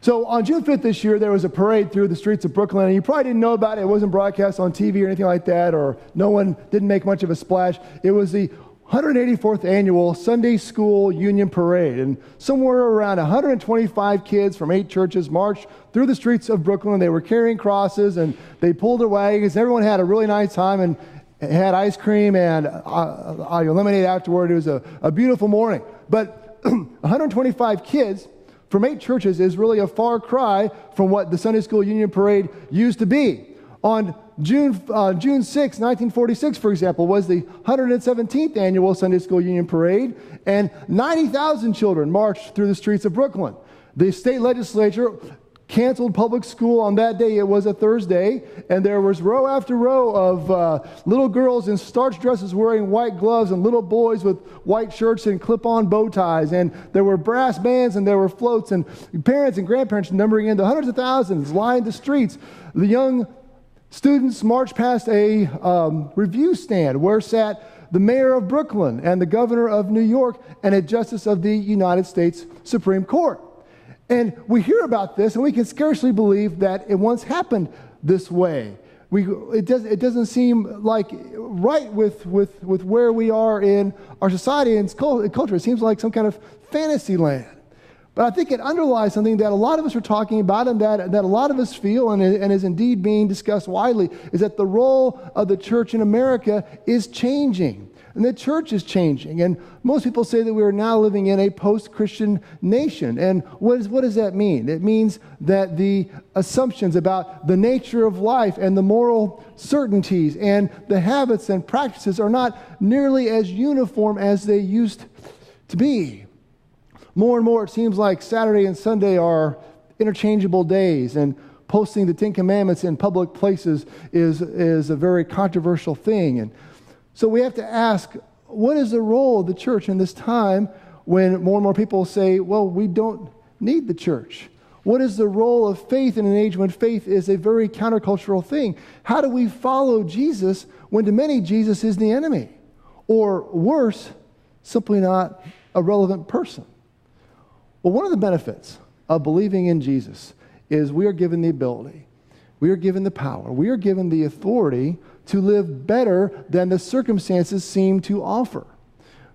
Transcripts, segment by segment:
So on June 5th this year, there was a parade through the streets of Brooklyn, and you probably didn't know about it. It wasn't broadcast on TV or anything like that, or didn't make much of a splash. It was the 184th annual Sunday School Union Parade, and somewhere around 125 kids from 8 churches marched through the streets of Brooklyn. They were carrying crosses, and they pulled their wagons. Everyone had a really nice time, and had ice cream and lemonade afterward. It was a beautiful morning. But 125 kids from 8 churches is really a far cry from what the Sunday School Union Parade used to be. On June 6, 1946, for example, was the 117th annual Sunday School Union Parade, and 90,000 children marched through the streets of Brooklyn. The state legislature canceled public school on that day. It was a Thursday, and there was row after row of little girls in starched dresses wearing white gloves and little boys with white shirts and clip-on bow ties, and there were brass bands and there were floats, and parents and grandparents numbering into hundreds of thousands lined the streets. The young students marched past a review stand where sat the mayor of Brooklyn and the governor of New York and a justice of the United States Supreme Court. And we hear about this, and we can scarcely believe that it once happened this way. It doesn't seem like right with where we are in our society and culture. It seems like some kind of fantasy land. But I think it underlies something that a lot of us are talking about, and that a lot of us feel, and is indeed being discussed widely, is that the role of the church in America is changing. And the church is changing. And most people say that we are now living in a post-Christian nation. And what does that mean? It means that the assumptions about the nature of life and the moral certainties and the habits and practices are not nearly as uniform as they used to be. More and more, it seems like Saturday and Sunday are interchangeable days, and posting the Ten Commandments in public places is a very controversial thing. And so we have to ask, what is the role of the church in this time when more and more people say, well, we don't need the church? What is the role of faith in an age when faith is a very countercultural thing? How do we follow Jesus when to many Jesus is the enemy? Or worse, simply not a relevant person? Well, one of the benefits of believing in Jesus is we are given the ability, we are given the power, we are given the authority to live better than the circumstances seem to offer.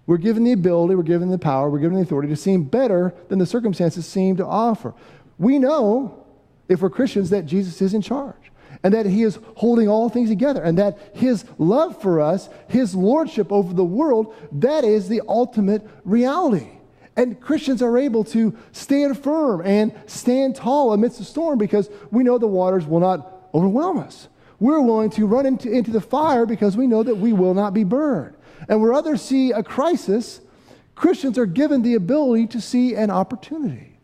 We're given the ability, we're given the power, we're given the authority to seem better than the circumstances seem to offer. We know, if we're Christians, that Jesus is in charge, and that he is holding all things together, and that his love for us, his lordship over the world, that is the ultimate reality. And Christians are able to stand firm and stand tall amidst the storm because we know the waters will not overwhelm us. We're willing to run into the fire because we know that we will not be burned. And where others see a crisis, Christians are given the ability to see an opportunity.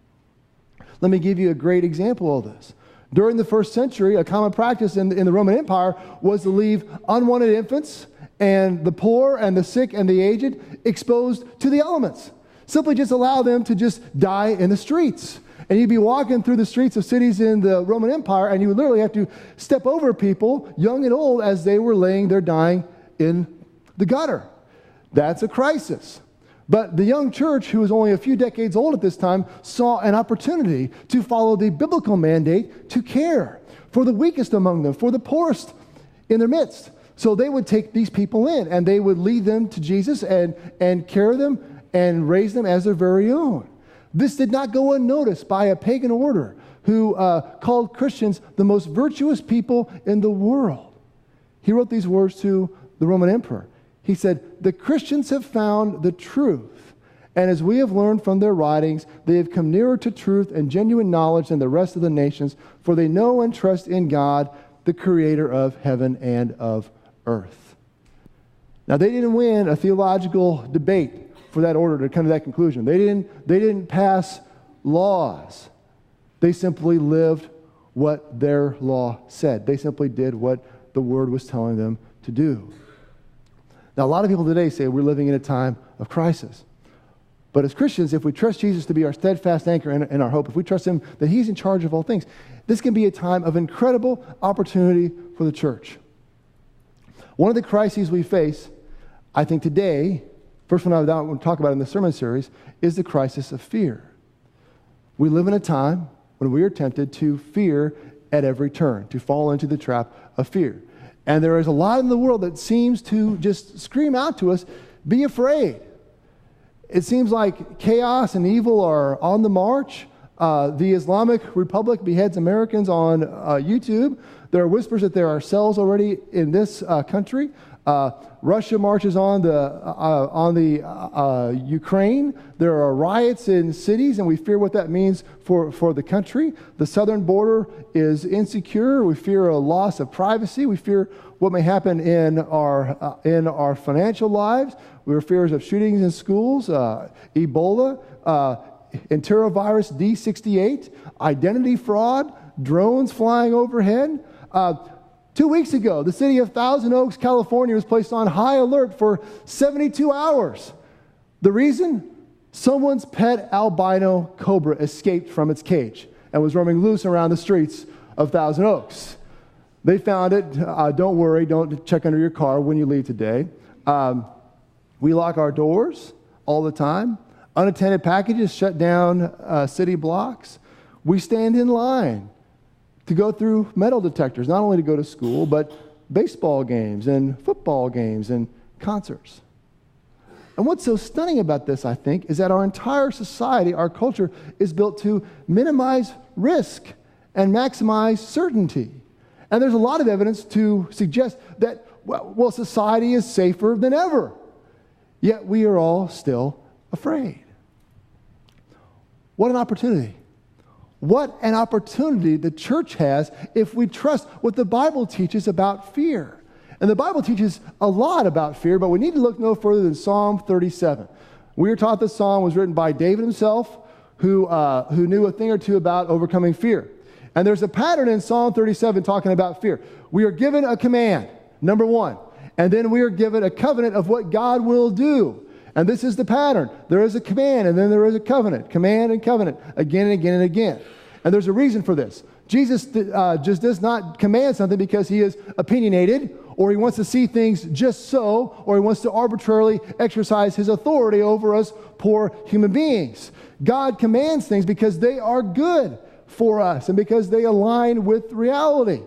Let me give you a great example of this. During the first century, a common practice in the Roman Empire was to leave unwanted infants and the poor and the sick and the aged exposed to the elements. Simply just allow them to just die in the streets. And you'd be walking through the streets of cities in the Roman Empire, and you would literally have to step over people, young and old, as they were laying there dying in the gutter. That's a crisis. But the young church, who was only a few decades old at this time, saw an opportunity to follow the biblical mandate to care for the weakest among them, for the poorest in their midst. So they would take these people in, and they would lead them to Jesus and care them and raise them as their very own. This did not go unnoticed by a pagan order who called Christians the most virtuous people in the world. He wrote these words to the Roman emperor. He said, "The Christians have found the truth, and as we have learned from their writings, they have come nearer to truth and genuine knowledge than the rest of the nations, for they know and trust in God, the creator of heaven and of earth." Now, they didn't win a theological debate for that order to come to that conclusion. They didn't pass laws. They simply lived what their law said. They simply did what the Word was telling them to do. Now, a lot of people today say we're living in a time of crisis. But as Christians, if we trust Jesus to be our steadfast anchor and our hope, if we trust Him that He's in charge of all things, this can be a time of incredible opportunity for the church. One of the crises we face, I think today, first one I want to talk about in this sermon series, is the crisis of fear. We live in a time when we are tempted to fear at every turn, to fall into the trap of fear. And there is a lot in the world that seems to just scream out to us, be afraid. It seems like chaos and evil are on the march. The Islamic Republic beheads Americans on YouTube. There are whispers that there are cells already in this country. Russia marches on the Ukraine. There are riots in cities, and we fear what that means for the country. The southern border is insecure. We fear a loss of privacy. We fear what may happen in our financial lives. We have fears of shootings in schools, Ebola, enterovirus D68, identity fraud, drones flying overhead. 2 weeks ago, the city of Thousand Oaks, California, was placed on high alert for 72 hours. The reason? Someone's pet albino cobra escaped from its cage and was roaming loose around the streets of Thousand Oaks. They found it. Don't worry. Don't check under your car when you leave today. We lock our doors all the time. Unattended packages shut down city blocks. We stand in line to go through metal detectors, not only to go to school, but baseball games and football games and concerts. And what's so stunning about this, I think, is that our entire society, our culture, is built to minimize risk and maximize certainty. And there's a lot of evidence to suggest that, well, society is safer than ever. Yet we are all still afraid. What an opportunity. What an opportunity the church has if we trust what the Bible teaches about fear. And the Bible teaches a lot about fear, but we need to look no further than Psalm 37. We are taught this psalm was written by David himself, who knew a thing or two about overcoming fear. And there's a pattern in Psalm 37 talking about fear. We are given a command, number one, and then we are given a covenant of what God will do. And this is the pattern. There is a command, and then there is a covenant. Command and covenant, again and again and again. And there's a reason for this. Jesus just does not command something because he is opinionated, or he wants to see things just so, or he wants to arbitrarily exercise his authority over us poor human beings. God commands things because they are good for us and because they align with reality.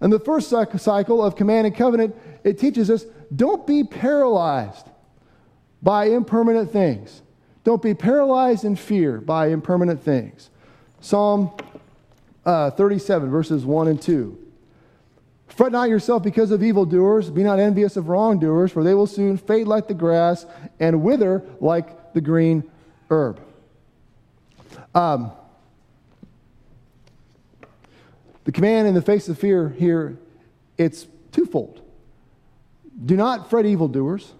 And the first cycle of command and covenant, it teaches us, don't be paralyzed by impermanent things. Don't be paralyzed in fear by impermanent things. Psalm 37, verses 1 and 2. Fret not yourself because of evildoers. Be not envious of wrongdoers, for they will soon fade like the grass and wither like the green herb. The command in the face of fear here, it's twofold. Do not fret evildoers.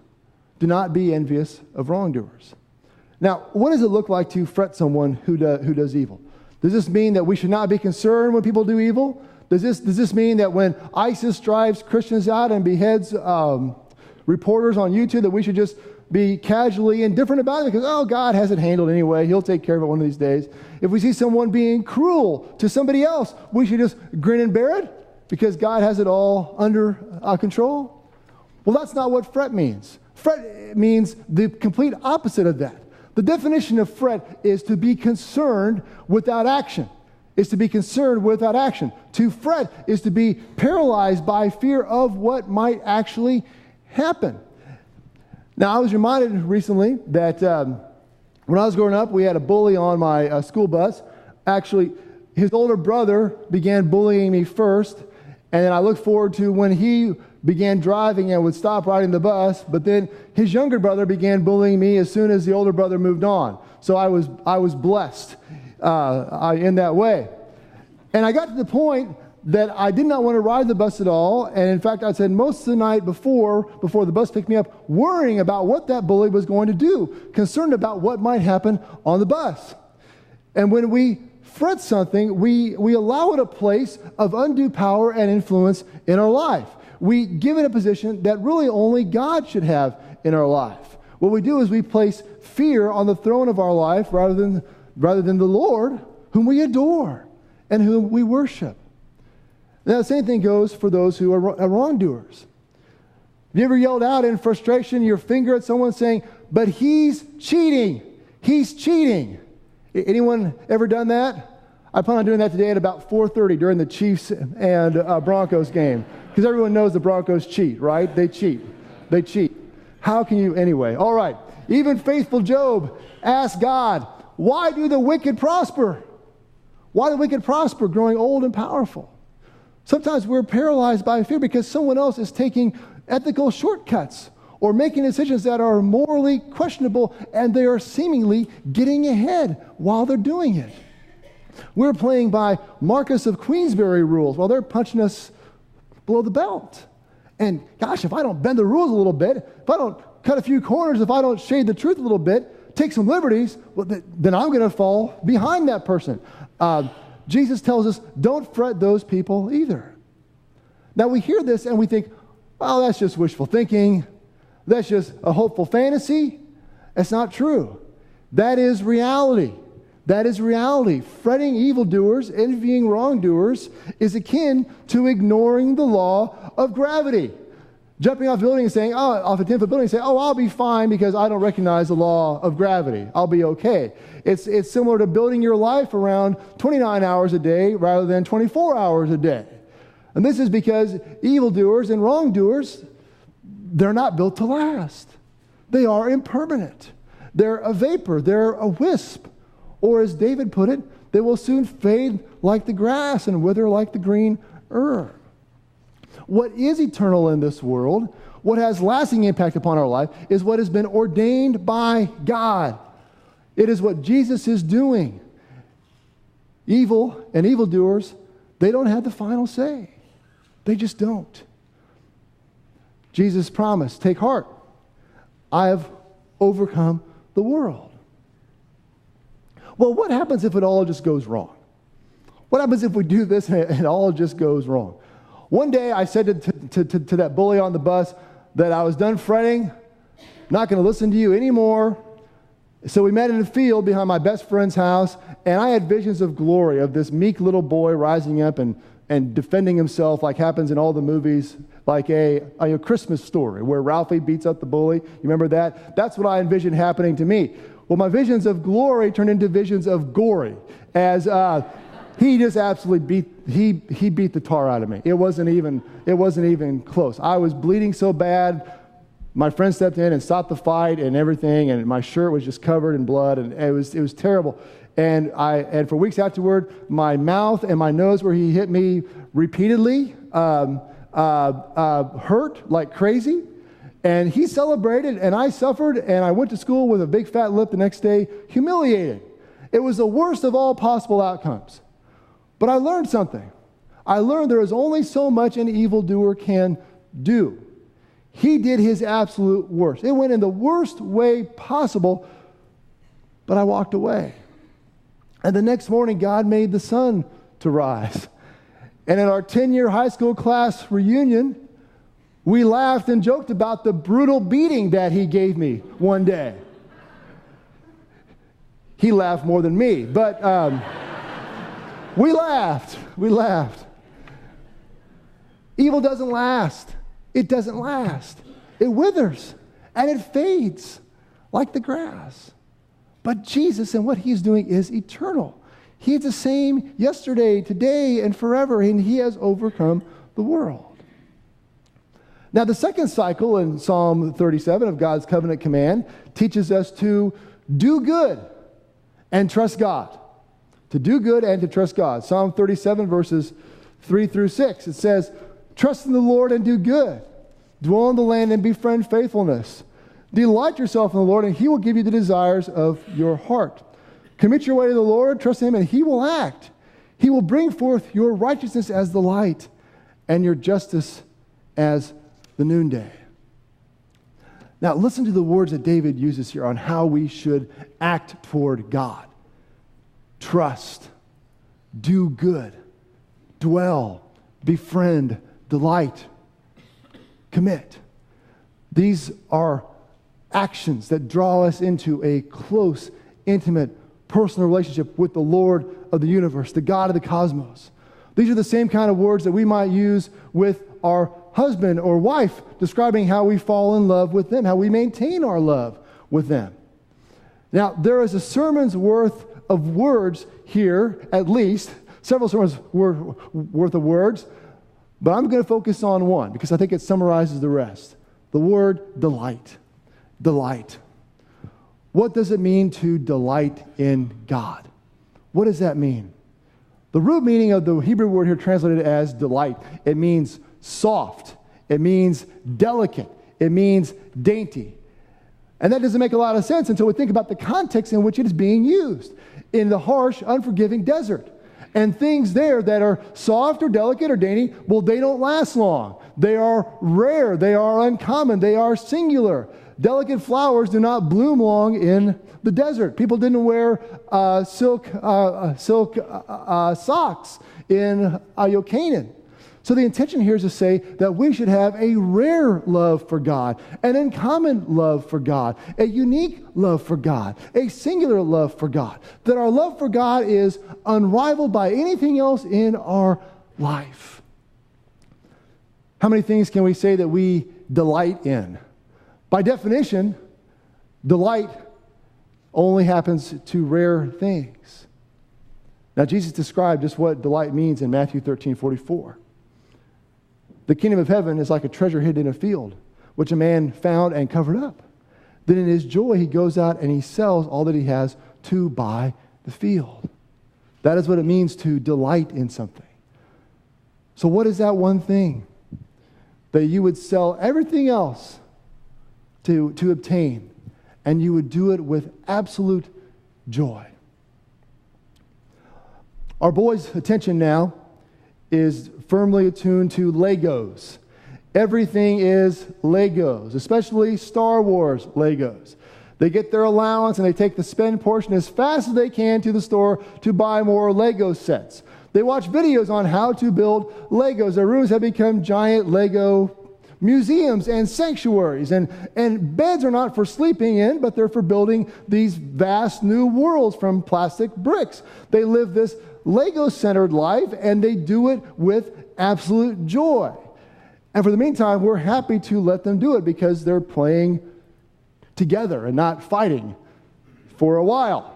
Do not be envious of wrongdoers. Now, what does it look like to fret someone who does evil? Does this mean that we should not be concerned when people do evil? Does this mean that when ISIS drives Christians out and beheads reporters on YouTube, that we should just be casually indifferent about it because, oh, God has it handled anyway. He'll take care of it one of these days. If we see someone being cruel to somebody else, we should just grin and bear it because God has it all under control? Well, that's not what fret means. Fret means the complete opposite of that. The definition of fret is to be concerned without action. Is to be concerned without action. To fret is to be paralyzed by fear of what might actually happen. Now, I was reminded recently that when I was growing up, we had a bully on my school bus. Actually, his older brother began bullying me first, and then I looked forward to when he began driving and would stop riding the bus, but then his younger brother began bullying me as soon as the older brother moved on. So I was blessed in that way. And I got to the point that I did not want to ride the bus at all. And in fact, I said most of the night before the bus picked me up, worrying about what that bully was going to do, concerned about what might happen on the bus. And when we fret something, we allow it a place of undue power and influence in our life. We give it a position that really only God should have in our life. What we do is we place fear on the throne of our life rather than the Lord, whom we adore and whom we worship. Now, the same thing goes for those who are wrongdoers. Have you ever yelled out in frustration your finger at someone saying, but he's cheating. He's cheating. Anyone ever done that? I plan on doing that today at about 4:30 during the Chiefs and Broncos game. Because everyone knows the Broncos cheat, right? They cheat. They cheat. How can you anyway? All right. Even faithful Job asked God, why do the wicked prosper? Why do the wicked prosper, growing old and powerful? Sometimes we're paralyzed by fear because someone else is taking ethical shortcuts or making decisions that are morally questionable, and they are seemingly getting ahead while they're doing it. We're playing by Marcus of Queensberry rules while they're punching us below the belt. And gosh, if I don't bend the rules a little bit, if I don't cut a few corners, if I don't shade the truth a little bit, take some liberties, well, then I'm going to fall behind that person. Jesus tells us, don't fret those people either. Now we hear this and we think, well, that's just wishful thinking. That's just a hopeful fantasy. It's not true. That is reality. That is reality. Fretting evildoers, envying wrongdoers is akin to ignoring the law of gravity. Jumping off a building and saying, off a 10-foot building and saying, I'll be fine because I don't recognize the law of gravity. I'll be okay. It's similar to building your life around 29 hours a day rather than 24 hours a day. And this is because evildoers and wrongdoers, they're not built to last. They are impermanent. They're a vapor. They're a wisp. Or as David put it, they will soon fade like the grass and wither like the green herb. What is eternal in this world, what has lasting impact upon our life, is what has been ordained by God. It is what Jesus is doing. Evil and evildoers, they don't have the final say. They just don't. Jesus promised, take heart. I have overcome the world. Well, what happens if it all just goes wrong? What happens if we do this and it all just goes wrong? One day I said to that bully on the bus that I was done fretting, not going to listen to you anymore. So we met in the field behind my best friend's house, and I had visions of glory, of this meek little boy rising up and defending himself like happens in all the movies, like a Christmas Story where Ralphie beats up the bully. You remember that? That's what I envisioned happening to me. Well, my visions of glory turned into visions of gory, as he just absolutely beat the tar out of me. It wasn't even close. I was bleeding so bad. My friend stepped in and stopped the fight and everything, and my shirt was just covered in blood, and it was terrible. And for weeks afterward, my mouth and my nose where he hit me repeatedly hurt like crazy. And he celebrated, and I suffered, and I went to school with a big fat lip the next day, humiliated. It was the worst of all possible outcomes. But I learned something. I learned there is only so much an evildoer can do. He did his absolute worst. It went in the worst way possible, but I walked away. And the next morning, God made the sun to rise. And in our 10-year high school class reunion, we laughed and joked about the brutal beating that he gave me one day. He laughed more than me, but we laughed. We laughed. Evil doesn't last. It doesn't last. It withers and it fades like the grass. But Jesus and what he's doing is eternal. He is the same yesterday, today, and forever, and he has overcome the world. Now, the second cycle in Psalm 37 of God's covenant command teaches us to do good and trust God. To do good and to trust God. Psalm 37 verses 3 through 6. It says, trust in the Lord and do good. Dwell in the land and befriend faithfulness. Delight yourself in the Lord, and he will give you the desires of your heart. Commit your way to the Lord, trust him, and he will act. He will bring forth your righteousness as the light and your justice as the noonday. Now, listen to the words that David uses here on how we should act toward God. Trust, do good, dwell, befriend, delight, commit. These are actions that draw us into a close, intimate, personal relationship with the Lord of the universe, the God of the cosmos. These are the same kind of words that we might use with our husband or wife, describing how we fall in love with them, how we maintain our love with them. Now, there is a sermon's worth of words here, at least, several sermons worth of words, but I'm going to focus on one because I think it summarizes the rest. The word delight. Delight. What does it mean to delight in God? What does that mean? The root meaning of the Hebrew word here translated as delight, it means soft. It means delicate. It means dainty. And that doesn't make a lot of sense until we think about the context in which it is being used. In the harsh, unforgiving desert. And things there that are soft or delicate or dainty, well, they don't last long. They are rare. They are uncommon. They are singular. Delicate flowers do not bloom long in the desert. People didn't wear silk socks in Canaan. So the intention here is to say that we should have a rare love for God, an uncommon love for God, a unique love for God, a singular love for God. That our love for God is unrivaled by anything else in our life. How many things can we say that we delight in? By definition, delight only happens to rare things. Now, Jesus described just what delight means in Matthew 13:44. The kingdom of heaven is like a treasure hidden in a field, which a man found and covered up. Then in his joy, he goes out and he sells all that he has to buy the field. That is what it means to delight in something. So what is that one thing that you would sell everything else to obtain, and you would do it with absolute joy? Our boys' attention now is firmly attuned to Legos. Everything is Legos, especially Star Wars Legos. They get their allowance and they take the spend portion as fast as they can to the store to buy more Lego sets. They watch videos on how to build Legos. Their rooms have become giant Lego museums and sanctuaries. And beds are not for sleeping in, but they're for building these vast new worlds from plastic bricks. They live this Lego-centered life, and they do it with absolute joy. And for the meantime, we're happy to let them do it because they're playing together and not fighting for a while.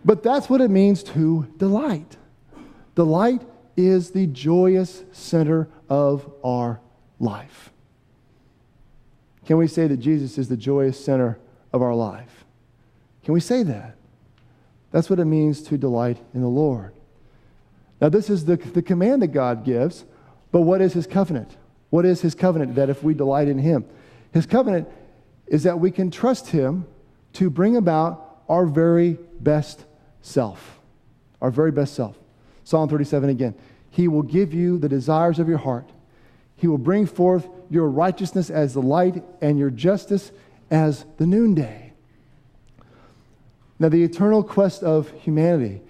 But that's what it means to delight. Delight is the joyous center of our life. Can we say that Jesus is the joyous center of our life? Can we say that? That's what it means to delight in the Lord. Now, this is the command that God gives, but what is His covenant? What is His covenant? That if we delight in Him, His covenant is that we can trust Him to bring about our very best self. Our very best self. Psalm 37 again. He will give you the desires of your heart. He will bring forth your righteousness as the light and your justice as the noonday. Now, the eternal quest of humanity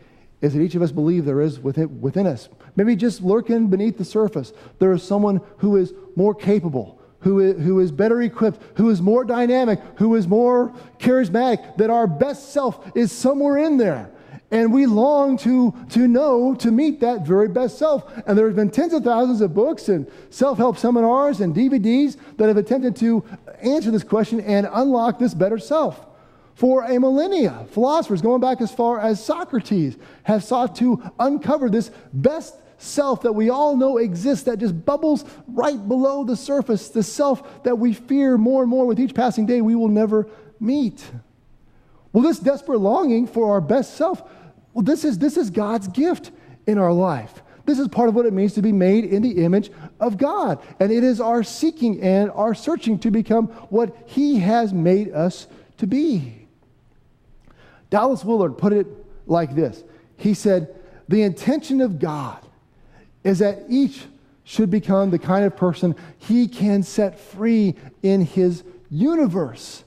is that each of us believe there is within us, maybe just lurking beneath the surface, there is someone who is more capable, who is better equipped, who is more dynamic, who is more charismatic, that our best self is somewhere in there. And we long to meet that very best self. And there have been tens of thousands of books and self-help seminars and DVDs that have attempted to answer this question and unlock this better self. For a millennia, philosophers going back as far as Socrates have sought to uncover this best self that we all know exists, that just bubbles right below the surface, the self that we fear more and more with each passing day we will never meet. Well, this desperate longing for our best self, well, this is God's gift in our life. This is part of what it means to be made in the image of God. And it is our seeking and our searching to become what He has made us to be. Dallas Willard put it like this. He said, the intention of God is that each should become the kind of person He can set free in His universe,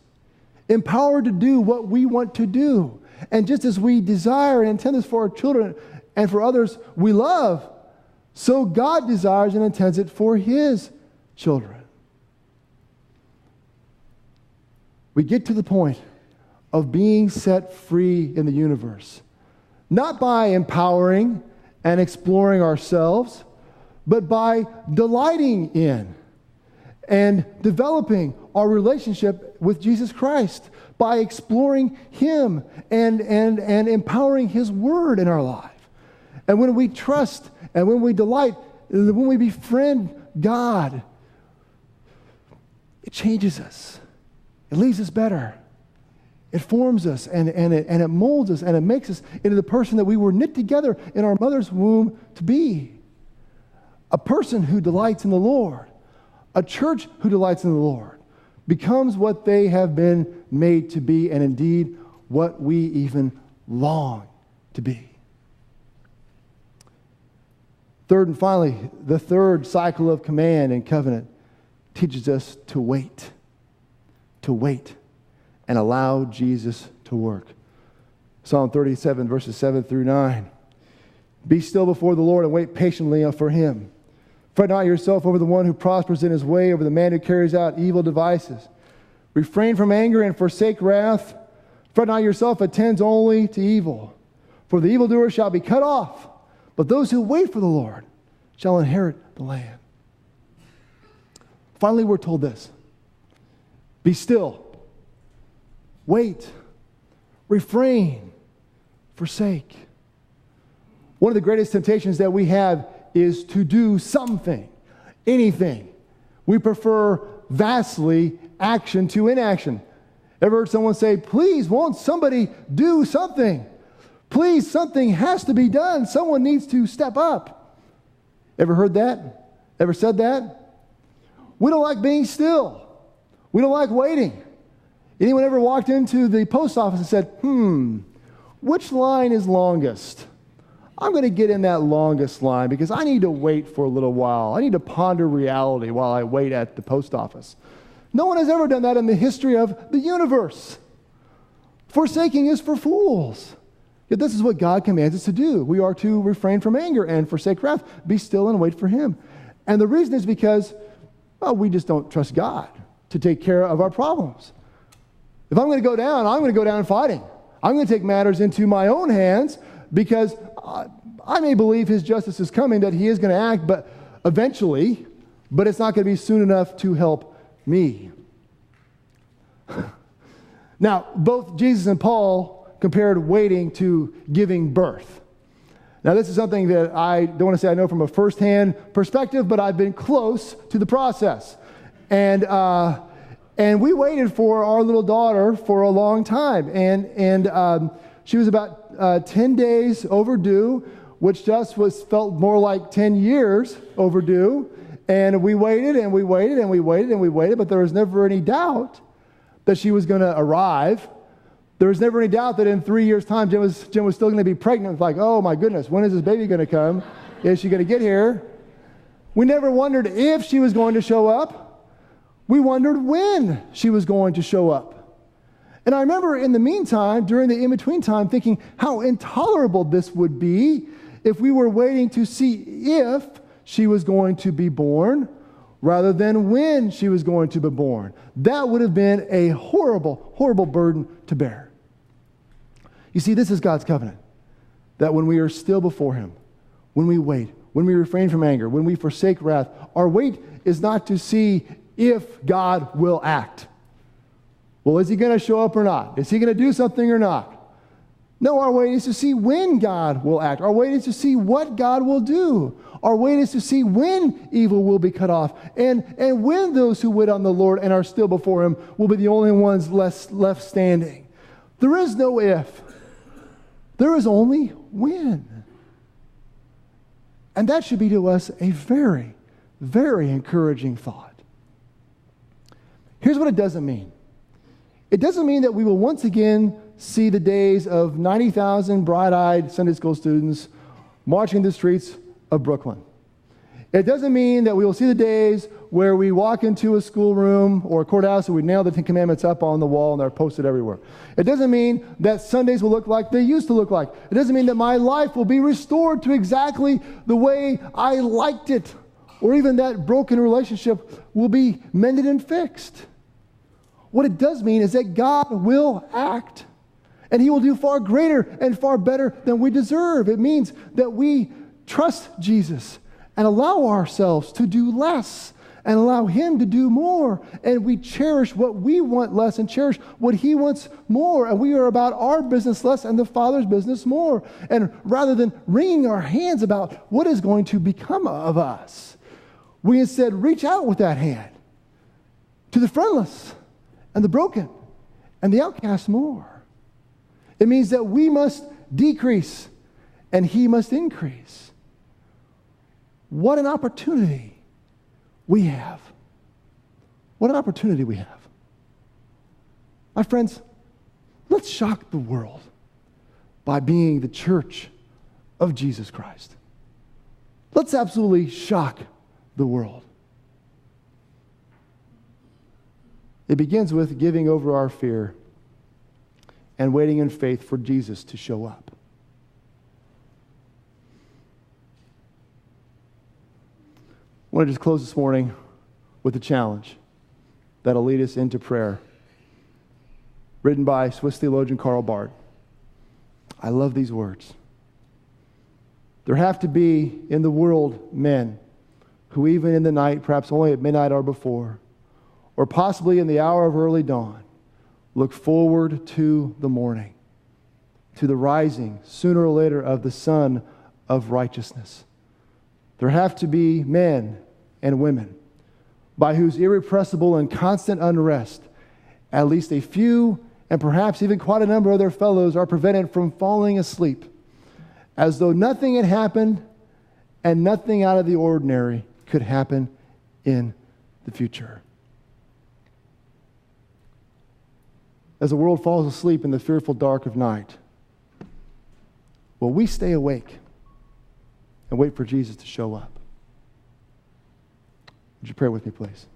empowered to do what we want to do. And just as we desire and intend this for our children and for others we love, so God desires and intends it for His children. We get to the point of being set free in the universe, not by empowering and exploring ourselves, but by delighting in and developing our relationship with Jesus Christ, by exploring Him and empowering His Word in our life. And when we trust and when we delight, when we befriend God, it changes us. It leaves us better. It forms us and it molds us and it makes us into the person that we were knit together in our mother's womb to be. A person who delights in the Lord, a church who delights in the Lord, becomes what they have been made to be, and indeed what we even long to be. Third and finally, the third cycle of command and covenant teaches us to wait and allow Jesus to work. Psalm 37, verses 7 through 9. Be still before the Lord and wait patiently for Him. Fret not yourself over the one who prospers in his way, over the man who carries out evil devices. Refrain from anger and forsake wrath. Fret not yourself, attends only to evil. For the evildoer shall be cut off, but those who wait for the Lord shall inherit the land. Finally, we're told this. Be still. Wait. Refrain. Forsake. One of the greatest temptations that we have is to do something, anything. We prefer vastly action to inaction. Ever heard someone say, please, won't somebody do something? Please, something has to be done. Someone needs to step up. Ever heard that? Ever said that? We don't like being still. We don't like waiting. Anyone ever walked into the post office and said, which line is longest? I'm going to get in that longest line because I need to wait for a little while. I need to ponder reality while I wait at the post office. No one has ever done that in the history of the universe. Forsaking is for fools. Yet this is what God commands us to do. We are to refrain from anger and forsake wrath. Be still and wait for Him. And the reason is because, we just don't trust God to take care of our problems. If I'm going to go down, I'm going to go down fighting. I'm going to take matters into my own hands because I may believe His justice is coming, that He is going to act, but eventually, but it's not going to be soon enough to help me. Now, both Jesus and Paul compared waiting to giving birth. Now, this is something that I don't want to say I know from a firsthand perspective, but I've been close to the process. And we waited for our little daughter for a long time. And she was about 10 days overdue, which just felt more like 10 years overdue. And we waited and we waited and we waited and we waited, but there was never any doubt that she was going to arrive. There was never any doubt that in 3 years' time, Jen was still going to be pregnant. It's like, oh my goodness, when is this baby going to come? Is she going to get here? We never wondered if she was going to show up. We wondered when she was going to show up. And I remember in the meantime, during the in-between time, thinking how intolerable this would be if we were waiting to see if she was going to be born rather than when she was going to be born. That would have been a horrible, horrible burden to bear. You see, this is God's covenant, that when we are still before Him, when we wait, when we refrain from anger, when we forsake wrath, our wait is not to see if God will act. Well, is He going to show up or not? Is He going to do something or not? No, our wait is to see when God will act. Our wait is to see what God will do. Our wait is to see when evil will be cut off. And when those who wait on the Lord and are still before Him will be the only ones left standing. There is no if. There is only when. And that should be to us a very, very encouraging thought. Here's what it doesn't mean. It doesn't mean that we will once again see the days of 90,000 bright-eyed Sunday school students marching the streets of Brooklyn. It doesn't mean that we will see the days where we walk into a schoolroom or a courthouse and we nail the Ten Commandments up on the wall and they're posted everywhere. It doesn't mean that Sundays will look like they used to look like. It doesn't mean that my life will be restored to exactly the way I liked it, or even that broken relationship will be mended and fixed. What it does mean is that God will act, and He will do far greater and far better than we deserve. It means that we trust Jesus and allow ourselves to do less and allow Him to do more. And we cherish what we want less and cherish what He wants more. And we are about our business less and the Father's business more. And rather than wringing our hands about what is going to become of us, we instead reach out with that hand to the friendless and the broken and the outcast more. It means that we must decrease and He must increase. What an opportunity we have. What an opportunity we have. My friends, let's shock the world by being the church of Jesus Christ. Let's absolutely shock the world. It begins with giving over our fear and waiting in faith for Jesus to show up. I want to just close this morning with a challenge that'll lead us into prayer, written by Swiss theologian Karl Barth. I love these words. There have to be in the world men who even in the night, perhaps only at midnight or before, or possibly in the hour of early dawn, look forward to the morning, to the rising, sooner or later, of the Son of righteousness. There have to be men and women by whose irrepressible and constant unrest, at least a few and perhaps even quite a number of their fellows are prevented from falling asleep, as though nothing had happened and nothing out of the ordinary could happen in the future. As the world falls asleep in the fearful dark of night, will we stay awake and wait for Jesus to show up? Would you pray with me, please?